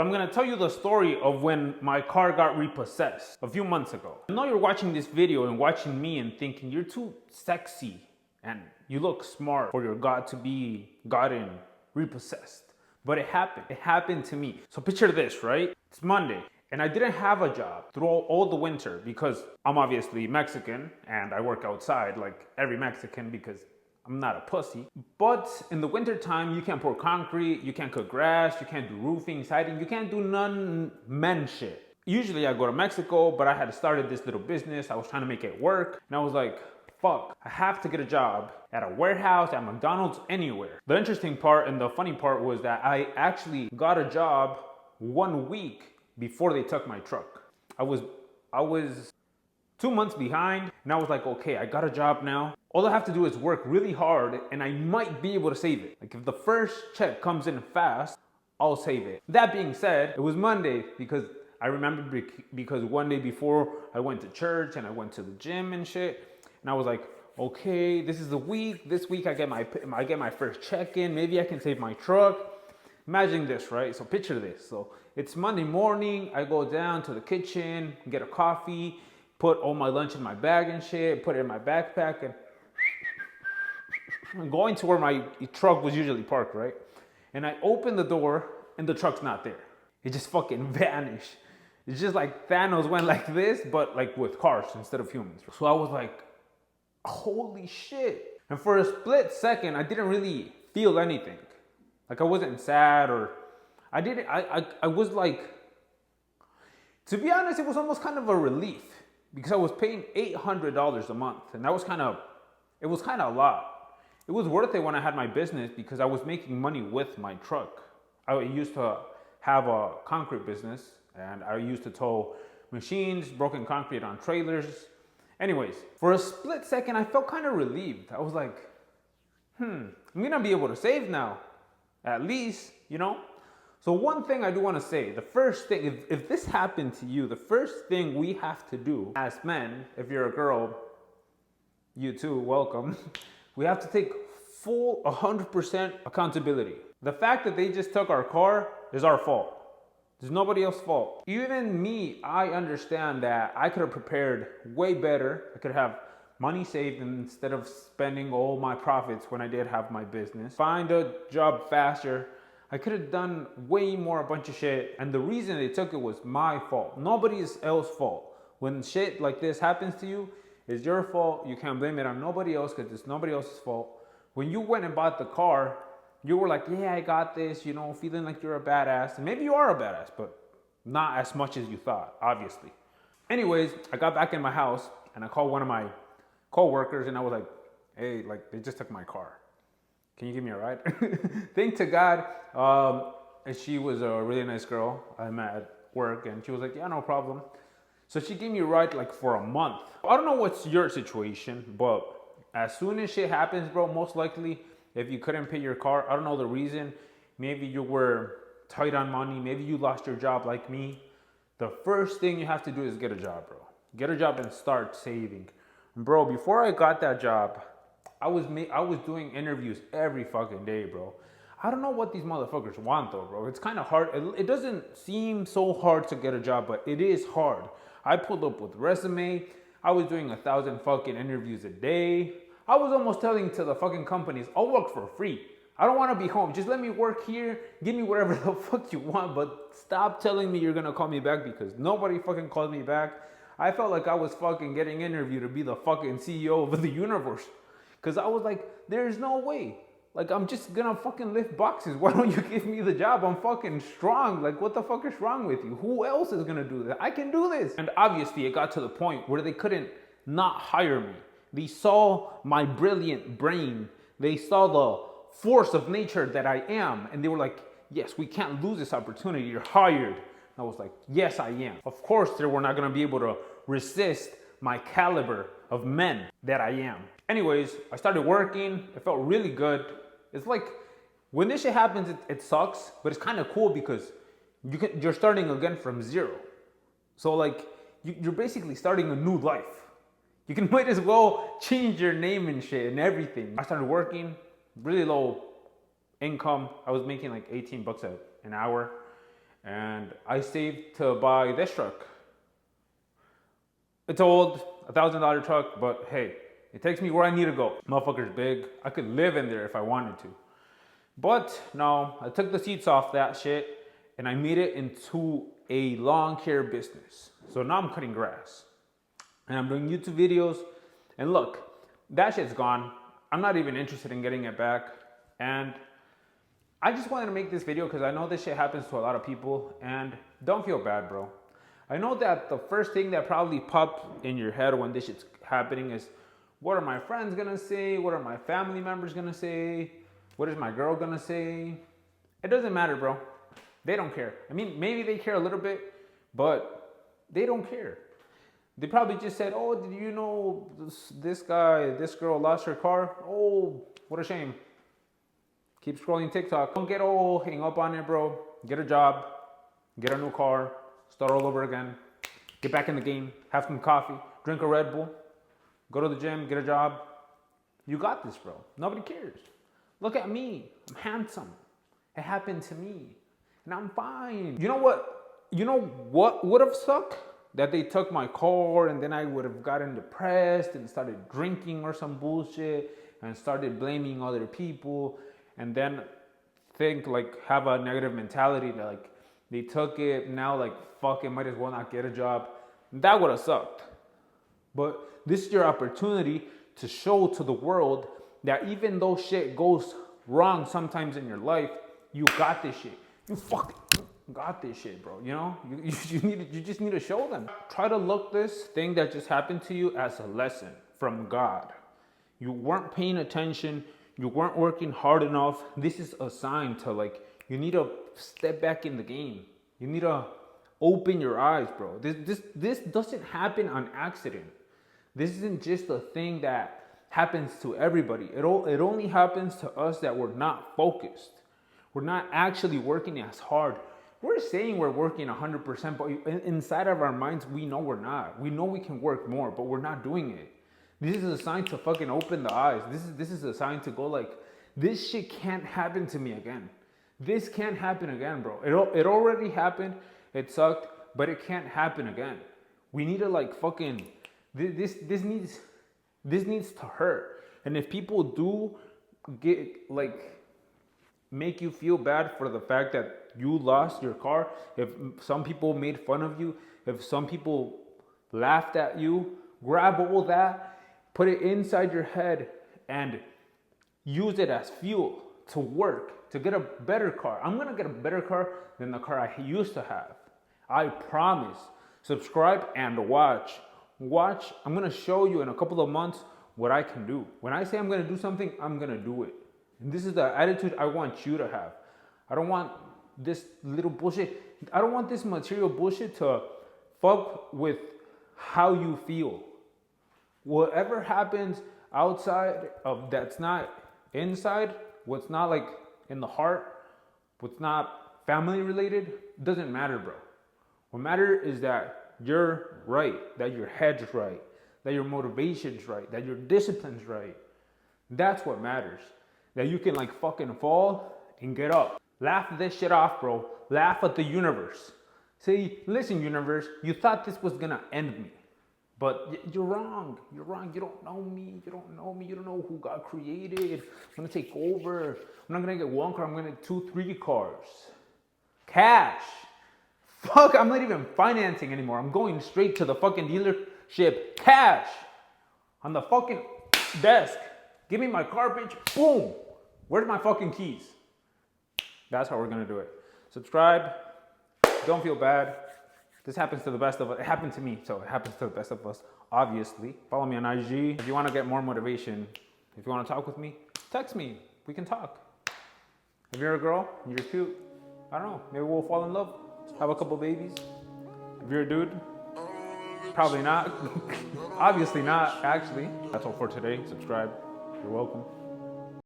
I'm gonna tell you the story of when my car got repossessed a few months ago. I know you're watching this video and watching me and thinking you're too sexy and you look smart for your God to be gotten repossessed. But it happened. It happened to me. So picture this, right? It's Monday and I didn't have a job through all the winter because I'm obviously Mexican and I work outside like every Mexican because I'm not a pussy. But in the winter time, you can't pour concrete, you can't cut grass, you can't do roofing, siding, you can't do none men shit. Usually I go to Mexico, but I had started this little business. I was trying to make it work. And I was like, fuck, I have to get a job at a warehouse, at McDonald's, anywhere. The interesting part and the funny part was that I actually got a job 1 week before they took my truck. I was 2 months behind and I was like, okay, I got a job now. All I have to do is work really hard and I might be able to save it. Like if the first check comes in fast, I'll save it. That being said, it was Monday because I remember because one day before I went to church and I went to the gym and shit. And I was like, okay, this is the week. This week I get my first check in. Maybe I can save my truck. Imagine this, right? So picture this. So it's Monday morning. I go down to the kitchen, get a coffee, put all my lunch in my bag and shit, put it in my backpack, and I'm going to where my truck was usually parked, right? And I open the door and the truck's not there. It just fucking vanished. It's just like Thanos went like this, but like with cars instead of humans. So I was like, holy shit. And for a split second, I didn't really feel anything. Like I wasn't sad or I was like, to be honest, it was almost kind of a relief because I was paying $800 a month and that was it was kind of a lot. It was worth it when I had my business because I was making money with my truck. I used to have a concrete business and I used to tow machines, broken concrete on trailers. Anyways, for a split second, I felt kind of relieved. I was like, I'm gonna be able to save now, at least, you know? So one thing I do wanna say, the first thing, if this happened to you, the first thing we have to do as men, if you're a girl, you too, welcome. We have to take full 100% accountability. The fact that they just took our car is our fault. There's nobody else's fault. Even me, I understand that I could have prepared way better. I could have money saved instead of spending all my profits when I did have my business. Find a job faster. I could have done way more, a bunch of shit. And the reason they took it was my fault. Nobody else's fault. When shit like this happens to you, it's your fault. You can't blame it on nobody else because it's nobody else's fault. When you went and bought the car, you were like, yeah, I got this, you know, feeling like you're a badass. And maybe you are a badass, but not as much as you thought, obviously. Anyways, I got back in my house and I called one of my co-workers and I was like, hey, like they just took my car. Can you give me a ride? Thank to God. And she was a really nice girl I met at work and she was like, yeah, no problem. So she gave me a ride like for a month. I don't know what's your situation, but as soon as shit happens, bro, most likely if you couldn't pay your car, I don't know the reason. Maybe you were tight on money. Maybe you lost your job like me. The first thing you have to do is get a job, bro. Get a job and start saving. Bro, before I got that job, I was doing interviews every fucking day, bro. I don't know what these motherfuckers want though, bro. It's kind of hard. It doesn't seem so hard to get a job, but it is hard. I pulled up with resume. I was doing 1,000 fucking interviews a day. I was almost telling to the fucking companies, I'll work for free. I don't want to be home. Just let me work here. Give me whatever the fuck you want, but stop telling me you're going to call me back because nobody fucking called me back. I felt like I was fucking getting interviewed to be the fucking CEO of the universe. Because I was like, there's no way. Like, I'm just gonna fucking lift boxes. Why don't you give me the job? I'm fucking strong. Like, what the fuck is wrong with you? Who else is gonna do that? I can do this. And obviously, it got to the point where they couldn't not hire me. They saw my brilliant brain. They saw the force of nature that I am. And they were like, yes, we can't lose this opportunity. You're hired. And I was like, yes, I am. Of course, they were not gonna be able to resist my caliber of men that I am. Anyways, I started working. It felt really good. It's like when this shit happens, it sucks, but it's kind of cool because you're starting again from zero. So like you're basically starting a new life. You can might as well change your name and shit and everything. I started working, really low income. I was making like 18 bucks an hour. And I saved to buy this truck. It's old, $1,000 truck, but hey, it takes me where I need to go. Motherfucker's big. I could live in there if I wanted to. But no, I took the seats off that shit and I made it into a lawn care business. So now I'm cutting grass and I'm doing YouTube videos. And look, that shit's gone. I'm not even interested in getting it back. And I just wanted to make this video because I know this shit happens to a lot of people, and don't feel bad, bro. I know that the first thing that probably popped in your head when this shit's happening is, what are my friends gonna say? What are my family members gonna say? What is my girl gonna say? It doesn't matter, bro. They don't care. I mean, maybe they care a little bit, but they don't care. They probably just said, oh, did you know this girl lost her car? Oh, what a shame. Keep scrolling TikTok. Don't get all hang up on it, bro. Get a job, get a new car, start all over again. Get back in the game, have some coffee, drink a Red Bull, go to the gym, get a job. You got this, bro. Nobody cares. Look at me. I'm handsome. It happened to me. And I'm fine. You know what? You know what would have sucked? That they took my car and then I would have gotten depressed and started drinking or some bullshit and started blaming other people and then think like have a negative mentality that like they took it, now like fuck it, might as well not get a job. That would have sucked. But this is your opportunity to show to the world that even though shit goes wrong sometimes in your life, you got this shit. You fucking got this shit, bro. You know, you just need to show them. Try to look this thing that just happened to you as a lesson from God. You weren't paying attention. You weren't working hard enough. This is a sign to like, you need to step back in the game. You need to open your eyes, bro. This doesn't happen on accident. This isn't just a thing that happens to everybody. It only happens to us that we're not focused. We're not actually working as hard. We're saying we're working 100%, but inside of our minds, we know we're not. We know we can work more, but we're not doing it. This is a sign to fucking open the eyes. This is a sign to go like, this shit can't happen to me again. This can't happen again, bro. It already happened. It sucked, but it can't happen again. We need to like fucking, this needs to hurt. And if people do get like, make you feel bad for the fact that you lost your car, if some people made fun of you, if some people laughed at you, grab all that, put it inside your head and use it as fuel to work, to get a better car. I'm gonna get a better car than the car I used to have. I promise. Subscribe and watch. I'm gonna show you in a couple of months what I can do. When I say I'm gonna do something, I'm gonna do it. And this is the attitude I want you to have. I don't want this little bullshit. I don't want this material bullshit to fuck with how you feel. Whatever happens outside of that's not inside, what's not like in the heart, what's not family related, doesn't matter, bro. What matters is that you're right, that your head's right, that your motivation's right, that your discipline's right. That's what matters. That you can like fucking fall and get up. Laugh this shit off, bro. Laugh at the universe. Say, listen, universe, you thought this was gonna end me. But you're wrong. You're wrong. You don't know me. You don't know me. You don't know who God created. I'm gonna take over. I'm not gonna get one car. I'm gonna get 2, 3 cars. Cash. Fuck, I'm not even financing anymore. I'm going straight to the fucking dealership. Cash. On the fucking desk. Give me my car, bitch. Boom. Where's my fucking keys? That's how we're gonna do it. Subscribe. Don't feel bad. This happens to the best of us. It happened to me, so it happens to the best of us, obviously. Follow me on IG. If you want to get more motivation, if you want to talk with me, text me. We can talk. If you're a girl and you're cute, I don't know, maybe we'll fall in love, have a couple babies. If you're a dude, probably not. Obviously not, actually. That's all for today. Subscribe. You're welcome.